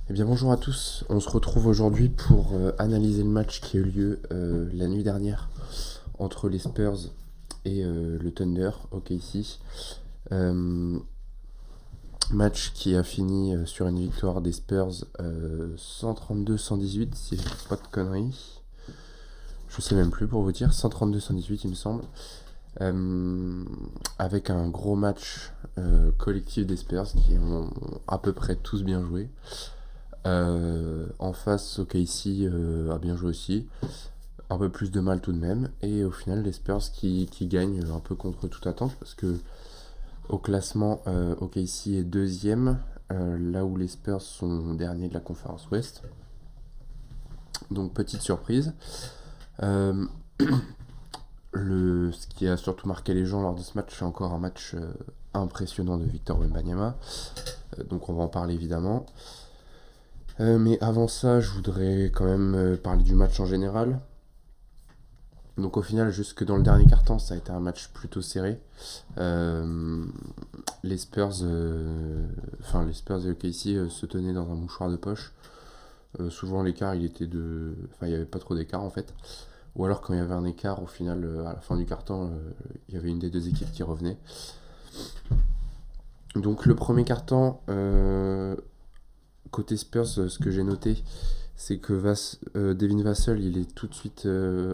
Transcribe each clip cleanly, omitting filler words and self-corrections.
Eh bien bonjour à tous, on se retrouve aujourd'hui pour analyser le match qui a eu lieu la nuit dernière entre les Spurs et le Thunder, OKC. Euh, Match qui a fini sur une victoire des Spurs 132-118 si je dis pas de conneries. Je sais même plus pour vous dire, 132-118 il me semble. Euh, Avec un gros match collectif des Spurs qui ont à peu près tous bien joué. En face, OKC a bien joué aussi. Un peu plus de mal tout de même. Et au final, les Spurs qui gagnent un peu contre toute attente parce que au classement, OKC est deuxième, là où les Spurs sont derniers de la conférence Ouest. Donc petite surprise. Euh, Ce qui a surtout marqué les gens lors de ce match, c'est encore un match impressionnant de Victor Wembanyama. Donc on va en parler évidemment. Mais avant ça, je voudrais quand même parler du match en général. Donc au final, jusque dans le dernier quart-temps, ça a été un match plutôt serré. Euh, les Spurs, les Spurs et OKC se tenaient dans un mouchoir de poche. Souvent l'écart, il y avait pas trop d'écart en fait. Ou alors quand il y avait un écart, au final, à la fin du quart-temps, il y avait une des deux équipes qui revenait. Donc le premier quart-temps, côté Spurs, ce que j'ai noté, c'est que Devin Vassell, il est tout de suite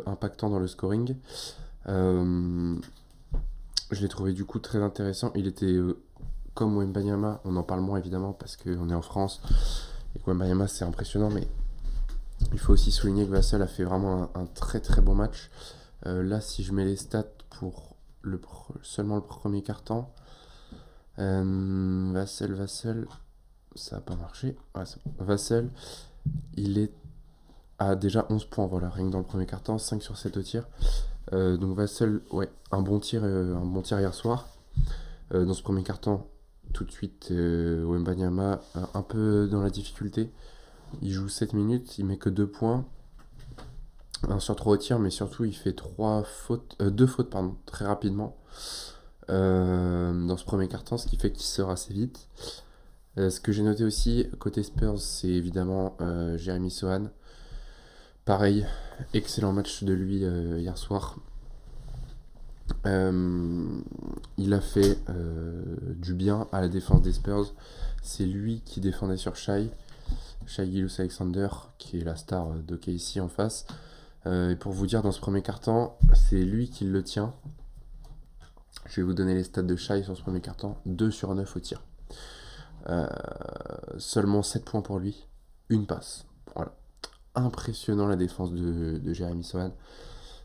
impactant dans le scoring. Euh, je l'ai trouvé du coup très intéressant. Il était comme Wembanyama, on en parle moins évidemment parce qu'on est en France et que Wembanyama c'est impressionnant, mais il faut aussi souligner que Vassell a fait vraiment un très très bon match. Là, si je mets les stats pour seulement le premier quart-temps, Vassell, ça n'a pas marché. Ouais, Vassell, il est à déjà 11 points, voilà, rien que dans le premier quart-temps, 5 sur 7 au tir. Donc Vassell, ouais, un bon tir hier soir. Dans ce premier quart-temps, tout de suite, Wembanyama un peu dans la difficulté. Il joue 7 minutes, il met que 2 points. Un sur 3 au tir, mais surtout il fait 2 fautes pardon, très rapidement dans ce premier quart-temps, ce qui fait qu'il sort assez vite. Ce que j'ai noté aussi côté Spurs, c'est évidemment Jeremy Sohan. Pareil, excellent match de lui hier soir. Il a fait du bien à la défense des Spurs. C'est lui qui défendait sur Shai Gilgeous-Alexander, qui est la star de KC en face. Et pour vous dire, dans ce premier quart-temps, c'est lui qui le tient. Je vais vous donner les stats de Shai sur ce premier quart-temps. 2 sur 9 au tir. Seulement 7 points pour lui. Une passe. Voilà. Impressionnant la défense de Jeremy Sohan.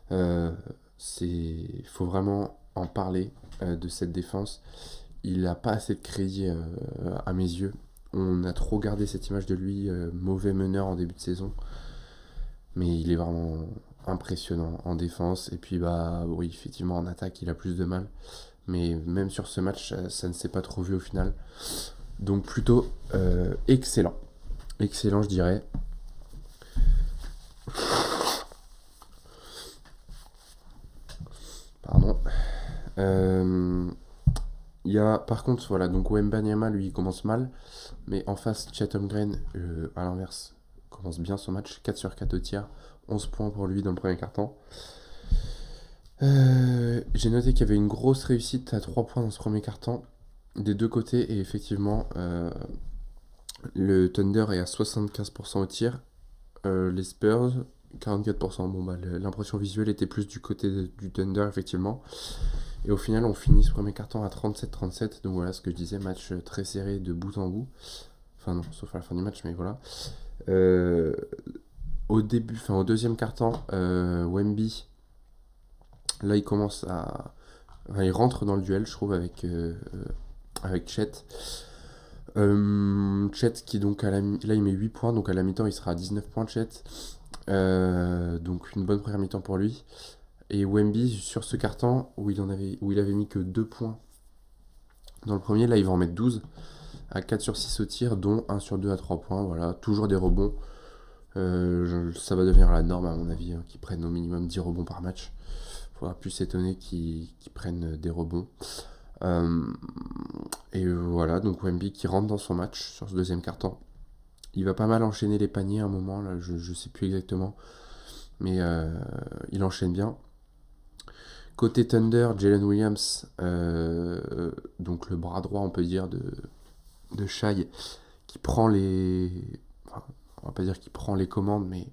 Il faut vraiment en parler de cette défense. Il n'a pas assez de crédit à mes yeux. On a trop gardé cette image de lui, mauvais meneur en début de saison. Mais il est vraiment impressionnant en défense. Et puis, bah oui, effectivement, en attaque, il a plus de mal. Mais même sur ce match, ça ne s'est pas trop vu au final. Donc, plutôt excellent. Excellent, je dirais. Pardon. Il y a, par contre, voilà, donc Wembanyama, lui, il commence mal. Mais en face, Chet Holmgren, à l'inverse, commence bien son match. 4 sur 4 au tir. 11 points pour lui dans le premier quart-temps. J'ai noté qu'il y avait une grosse réussite à 3 points dans ce premier quart-temps des deux côtés. Et effectivement, le Thunder est à 75% au tir. Les Spurs, 44%. Bon, bah, l'impression visuelle était plus du côté du Thunder, effectivement. Et au final, on finit ce premier carton à 37-37. Donc voilà ce que je disais, match très serré de bout en bout. Enfin non, sauf à la fin du match, mais voilà. Euh, au deuxième carton, Wemby, là il commence à... Enfin, il rentre dans le duel, je trouve, avec Chet. Chet qui donc là il met 8 points, donc à la mi-temps il sera à 19 points Chet. Donc une bonne première mi-temps pour lui. Et Wemby sur ce carton où il avait mis que 2 points dans le premier, là il va en mettre 12 à 4 sur 6 au tir, dont 1 sur 2 à 3 points. Voilà, toujours des rebonds. Ça va devenir la norme à mon avis, hein, qu'ils prennent au minimum 10 rebonds par match. Faudra plus s'étonner qu'ils prennent des rebonds. Et voilà, donc Wemby qui rentre dans son match sur ce deuxième carton Il va pas mal enchaîner les paniers à un moment, là, je sais plus exactement, mais il enchaîne bien. Côté Thunder, Jalen Williams, donc le bras droit, on peut dire, de Shai, qui prend les. Enfin, on va pas dire qu'il prend les commandes, mais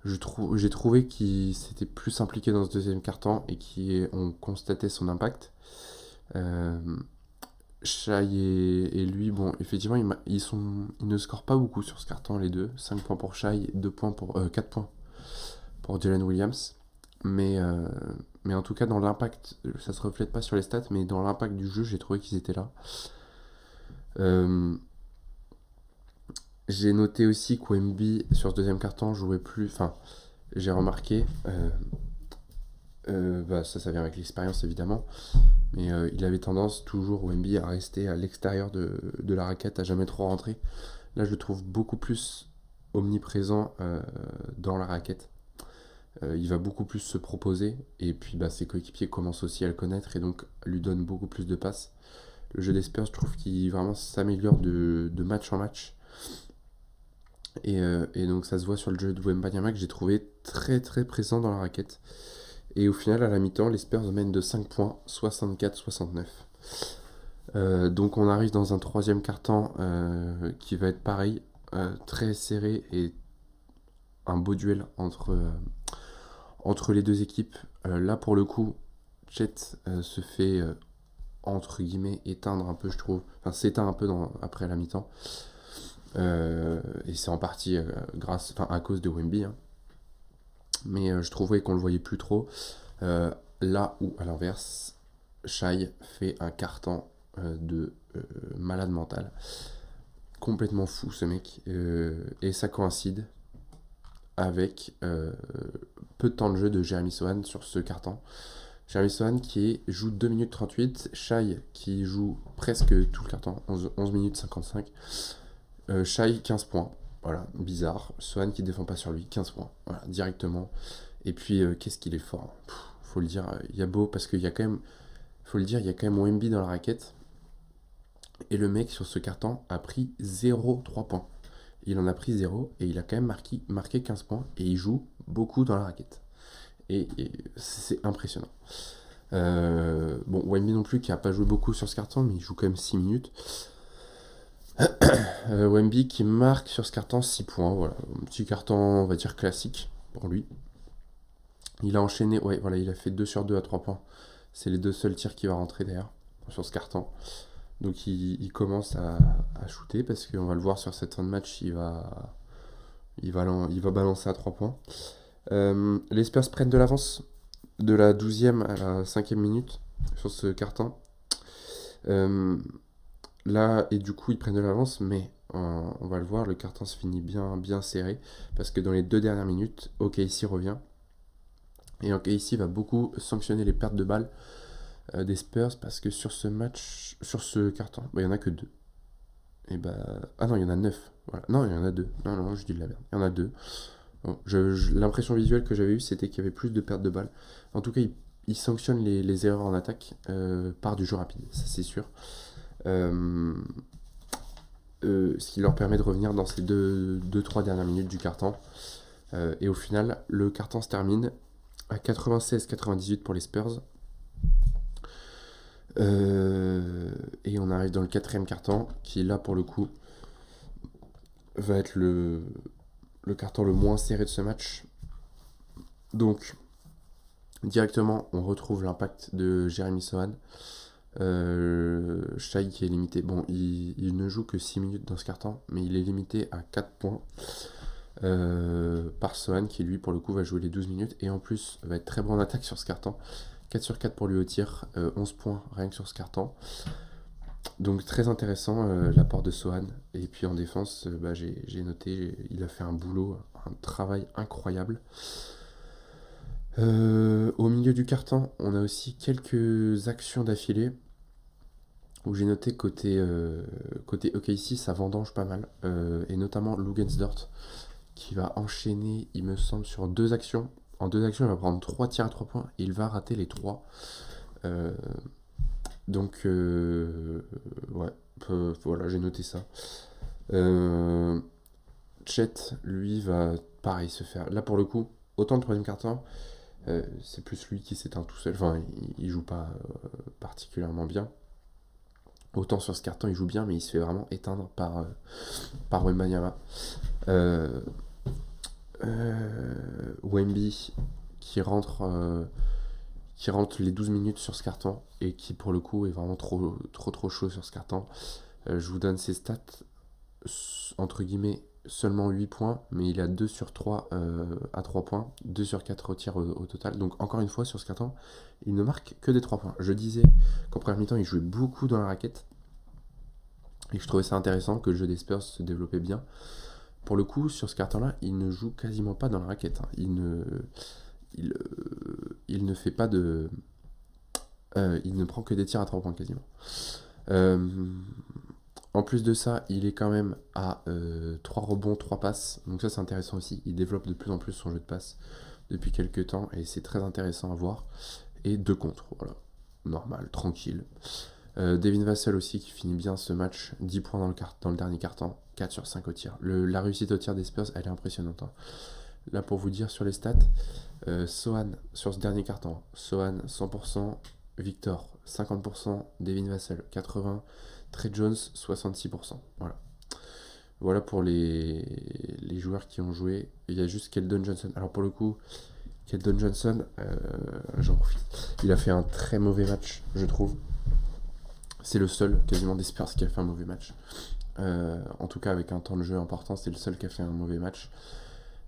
j'ai trouvé qu'il s'était plus impliqué dans ce deuxième quart-temps et qu'on constatait son impact. Euh, Shai et lui, bon, effectivement, ils ne scorent pas beaucoup sur ce carton, les deux. 5 points pour Shai, 4 points pour Jalen Williams. Mais, euh, mais en tout cas, dans l'impact, ça se reflète pas sur les stats, mais dans l'impact du jeu, j'ai trouvé qu'ils étaient là. Euh, j'ai noté aussi qu'Wemby, sur ce deuxième carton, jouait plus. Enfin, j'ai remarqué, ça vient avec l'expérience évidemment, mais il avait tendance toujours, Wemby, à rester à l'extérieur de la raquette, à jamais trop rentrer. Là, je le trouve beaucoup plus omniprésent dans la raquette. Il va beaucoup plus se proposer, et puis ses coéquipiers commencent aussi à le connaître, et donc lui donnent beaucoup plus de passes. Le jeu des Spurs, je trouve qu'il vraiment s'améliore de match en match. Et donc ça se voit sur le jeu de Wembanyama que j'ai trouvé très très présent dans la raquette. Et au final, à la mi-temps, les Spurs mènent de 5 points, 64-69. Donc on arrive dans un troisième quart-temps qui va être pareil, très serré et un beau duel entre les deux équipes. Là pour le coup, Chet se fait entre guillemets éteindre un peu, je trouve. Enfin, s'éteint un peu après la mi-temps. Et c'est en partie à cause de Wemby. Hein. Mais je trouvais qu'on le voyait plus trop. Là où, à l'inverse, Shai fait un carton de malade mental. Complètement fou ce mec. Et ça coïncide avec peu de temps de jeu de Jeremy Sohan sur ce carton. Jeremy Sohan qui joue 2 minutes 38. Shai qui joue presque tout le carton, 11 minutes 55. Shai 15 points. Voilà, bizarre. Sohan qui défend pas sur lui, 15 points. Voilà, directement. Et puis, qu'est-ce qu'il est fort. Faut le dire, il y a beau, parce qu'il y a quand même, faut le dire, il y a quand même Wemby dans la raquette. Et le mec, sur ce carton, a pris 0,3 points. Il en a pris 0 et il a quand même marqué 15 points. Et il joue beaucoup dans la raquette. Et c'est impressionnant. Bon, Wemby non plus, qui a pas joué beaucoup sur ce carton, mais il joue quand même 6 minutes. Wemby qui marque sur ce carton 6 points. Voilà, un petit carton, on va dire, classique pour lui. Il a enchaîné, ouais, voilà, il a fait 2 sur 2 à 3 points. C'est les deux seuls tirs qui va rentrer d'ailleurs sur ce carton. Donc il commence à shooter parce qu'on va le voir sur cette fin de match, il va balancer à 3 points. Les Spurs prennent de l'avance de la 12e à la 5e minute sur ce carton. Là, et du coup, ils prennent de l'avance, mais on va le voir, le carton se finit bien, bien serré parce que dans les 2 dernières minutes, OKC revient. Et OKC va beaucoup sanctionner les pertes de balles des Spurs parce que sur ce carton, il n'y en a que 2. Et ah non, il y en a 9. Voilà. Non, il y en a 2. Non, je dis de la merde. Il y en a 2. Bon, l'impression visuelle que j'avais eue, c'était qu'il y avait plus de pertes de balles. En tout cas, il sanctionne les erreurs en attaque par du jeu rapide, ça c'est sûr. Ce qui leur permet de revenir dans ces 2-3 dernières minutes du carton. Et au final, le carton se termine à 96-98 pour les Spurs. Et on arrive dans le quatrième carton, qui là pour le coup va être le carton le moins serré de ce match. Donc directement on retrouve l'impact de Jeremy Sohan. Shai qui est limité. Bon, il ne joue que 6 minutes dans ce carton, mais il est limité à 4 points par Sohan qui lui pour le coup va jouer les 12 minutes et en plus va être très bon en attaque sur ce carton. 4 sur 4 pour lui au tir, 11 points rien que sur ce carton. Donc très intéressant l'apport de Sohan. Et puis en défense, j'ai noté, il a fait un boulot, un travail incroyable. Au milieu du carton, on a aussi quelques actions d'affilée où j'ai noté côté OKC, ça vendange pas mal. Et notamment Luguentz-Dort qui va enchaîner, il me semble, sur 2 actions. En 2 actions, il va prendre 3 tirs à 3 points et il va rater les 3. Donc, ouais, voilà, j'ai noté ça. Chet, lui, va pareil se faire. Là, pour le coup, autant le troisième quart-temps, c'est plus lui qui s'éteint tout seul. Enfin, il joue pas particulièrement bien. Autant sur ce quart-temps, il joue bien, mais il se fait vraiment éteindre par Wembanyama. Wemby qui rentre les 12 minutes sur ce carton et qui pour le coup est vraiment trop chaud sur ce carton. Je vous donne ses stats, entre guillemets seulement 8 points, mais il a 2 sur 3 à 3 points, 2 sur 4 au tir au total. Donc encore une fois sur ce carton, il ne marque que des 3 points. Je disais qu'en première mi-temps il jouait beaucoup dans la raquette et que je trouvais ça intéressant, que le jeu des Spurs se développait bien. Pour le coup, sur ce carton-là, il ne joue quasiment pas dans la raquette. Il ne fait pas de... il ne prend que des tirs à 3 points quasiment. En plus de ça, il est quand même à 3 rebonds, 3 passes. Donc ça, c'est intéressant aussi. Il développe de plus en plus son jeu de passe depuis quelques temps et c'est très intéressant à voir. Et 2 contre, voilà. Normal, tranquille. Devin Vassell aussi qui finit bien ce match, 10 points dans le dernier quart-temps, 4 sur 5 au tir. La réussite au tir des Spurs, elle est impressionnante. Hein. Là, pour vous dire sur les stats, Sohan sur ce dernier quart-temps, Sohan 100%, Victor 50%, Devin Vassell 80%, Trey Jones 66%. Voilà pour les joueurs qui ont joué. Il y a juste Keldon Johnson. Alors pour le coup, Keldon Johnson, j'en profite. Il a fait un très mauvais match, je trouve. C'est le seul quasiment des Spurs qui a fait un mauvais match. En tout cas, avec un temps de jeu important, c'est le seul qui a fait un mauvais match.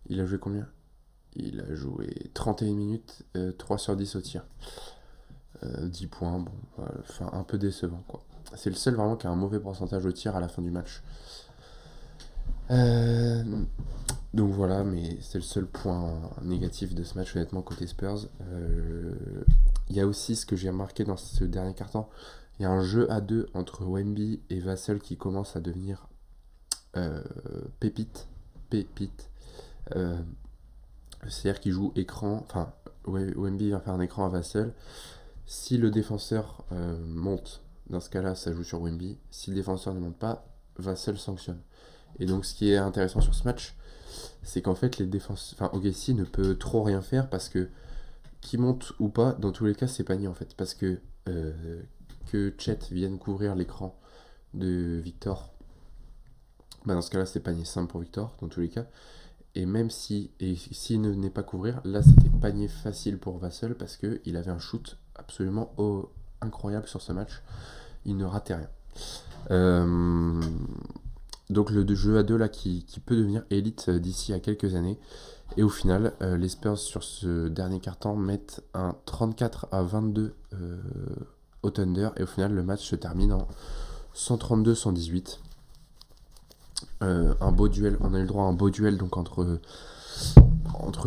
Il a joué combien ? Il a joué 31 minutes, 3 sur 10 au tir. 10 points, bon, enfin un peu décevant quoi. C'est le seul vraiment qui a un mauvais pourcentage au tir à la fin du match. Donc voilà, mais c'est le seul point négatif de ce match honnêtement côté Spurs. Il y a aussi ce que j'ai remarqué dans ce dernier quart-temps. Il y a un jeu à deux entre Wemby et Vassell qui commence à devenir pépite. C'est-à-dire qu'il joue écran. Enfin, Wemby va faire un écran à Vassell. Si le défenseur monte, dans ce cas-là, ça joue sur Wemby. Si le défenseur ne monte pas, Vassell sanctionne. Et donc, ce qui est intéressant sur ce match, c'est qu'en fait, OKC ne peut trop rien faire parce que qui monte ou pas, dans tous les cas, c'est panier en fait. Parce que Chet vienne couvrir l'écran de Victor, dans ce cas-là, c'est panier simple pour Victor, dans tous les cas. Et même s'il ne n'est pas couvrir, là c'était panier facile pour Vassell parce qu'il avait un shoot absolument incroyable sur ce match. Il ne ratait rien. Donc le jeu à deux là qui peut devenir élite d'ici à quelques années. Et au final, les Spurs sur ce dernier quart-temps mettent un 34-22 au Thunder. Et au final, le match se termine en 132-118. Un beau duel, on a eu le droit à un beau duel donc entre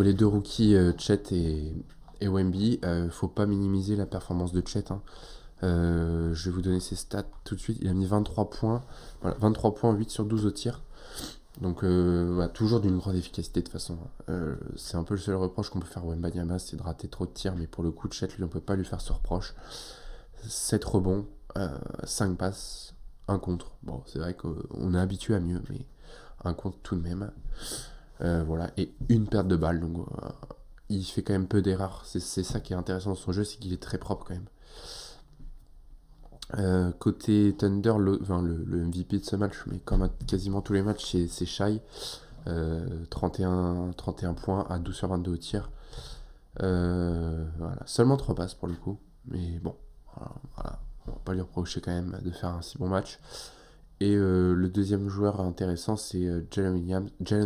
les deux rookies Chet et Wemby. Faut pas minimiser la performance de Chet. Hein. Je vais vous donner ses stats tout de suite. Il a mis 23 points, 23 points, 8 sur 12 au tir. Donc toujours d'une grande efficacité de toute façon. C'est un peu le seul reproche qu'on peut faire à Wembanyama, c'est de rater trop de tirs, mais pour le coup Chet, lui, on peut pas lui faire ce reproche. 7 rebonds, 5 passes, 1 contre. Bon, c'est vrai qu'on est habitué à mieux, mais 1 contre tout de même. Voilà, et une perte de balle. Donc il fait quand même peu d'erreurs. C'est ça qui est intéressant dans son jeu, c'est qu'il est très propre quand même. Côté Thunder, le MVP de ce match, mais comme à quasiment tous les matchs, c'est Shai. 31 points à 12 sur 22 au tir. Voilà. Seulement 3 passes pour le coup. Mais bon, voilà. On va pas lui reprocher quand même de faire un si bon match. Et le deuxième joueur intéressant, c'est Jalen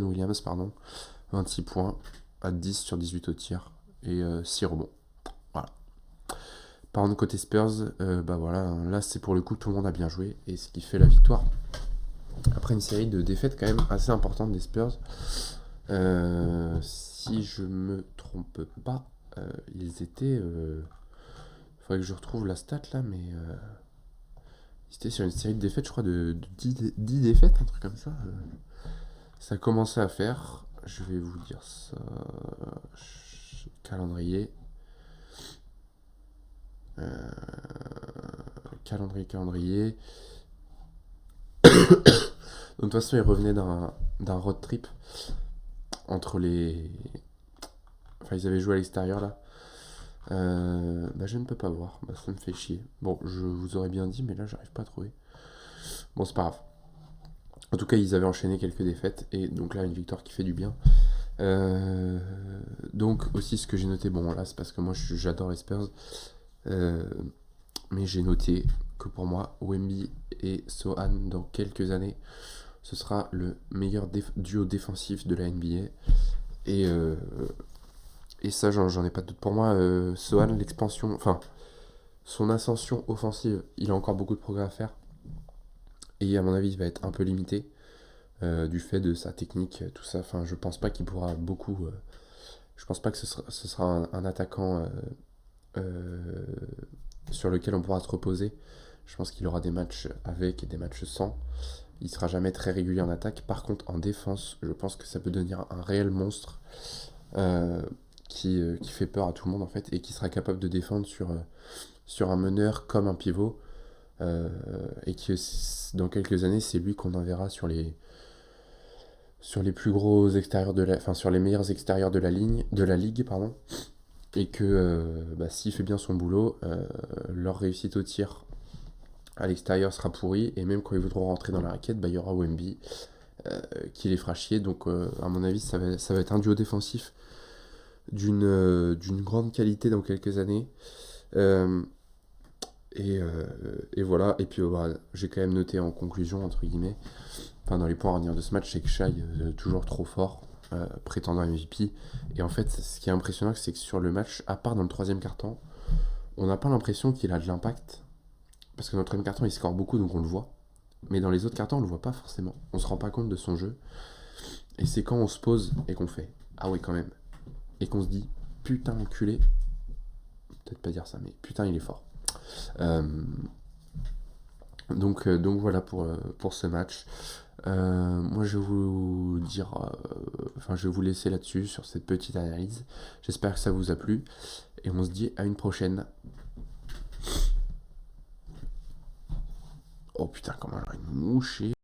Williams, 26 points à 10 sur 18 au tir et 6 rebonds. Voilà. Par contre, côté Spurs, voilà, là c'est pour le coup tout le monde a bien joué et ce qui fait la victoire. Après une série de défaites quand même assez importante des Spurs, si je me trompe pas, ils étaient... faudrait que je retrouve la stat là, mais... ils étaient sur une série de défaites, je crois, de 10 défaites, un truc comme ça. Ça a commencé à faire, je vais vous dire ça... Calendrier... calendrier. Donc, de toute façon, il revenait d'un road trip entre les. Enfin, ils avaient joué à l'extérieur là. Bah, je ne peux pas voir. Bah, ça me fait chier. Bon, je vous aurais bien dit, mais là, j'arrive pas à trouver. Bon, c'est pas grave. En tout cas, ils avaient enchaîné quelques défaites. Et donc là, une victoire qui fait du bien. Euh, donc, aussi, ce que j'ai noté, bon, là, c'est parce que moi, j'adore les Spurs. Euh, mais j'ai noté que pour moi, Wemby et Sohan, dans quelques années, ce sera le meilleur duo défensif de la NBA. Et, euh, et ça, j'en ai pas de doute. Pour moi, Sohan, l'expansion, enfin, son ascension offensive, il a encore beaucoup de progrès à faire. Et à mon avis, il va être un peu limité du fait de sa technique, tout ça. Enfin, je pense pas qu'il pourra beaucoup. Je pense pas que ce sera un attaquant euh, sur lequel on pourra se reposer. Je pense qu'il aura des matchs avec et des matchs sans. Il sera jamais très régulier en attaque. Par contre, en défense, je pense que ça peut devenir un réel monstre euh, qui fait peur à tout le monde en fait et qui sera capable de défendre sur un meneur comme un pivot. Et que dans quelques années, c'est lui qu'on enverra sur les plus gros extérieurs enfin sur les meilleurs extérieurs de la ligue, pardon. Et que bah, s'il fait bien son boulot, leur réussite au tir à l'extérieur sera pourrie, et même quand ils voudront rentrer dans la raquette, bah, il y aura Wemby qui les fera chier. Donc à mon avis, ça va être un duo défensif d'une grande qualité dans quelques années. Euh, et voilà, et puis bah, j'ai quand même noté en conclusion, entre guillemets, enfin dans les points à retenir de ce match, c'est que Shai, toujours trop fort, prétendant MVP. Et en fait, ce qui est impressionnant, c'est que sur le match, à part dans le troisième quart-temps, on n'a pas l'impression qu'il a de l'impact. Parce que dans le troisième quart-temps, il score beaucoup, donc on le voit. Mais dans les autres quart-temps, on le voit pas forcément. On se rend pas compte de son jeu. Et c'est quand on se pose et qu'on fait ah oui, quand même. Et qu'on se dit putain, enculé. Peut-être pas dire ça, mais putain, il est fort. Euh, donc voilà pour ce match. Moi, je vais vous dire, enfin, je vais vous laisser là-dessus sur cette petite analyse. J'espère que ça vous a plu et on se dit à une prochaine. Oh putain, comment j'aurais une mouche.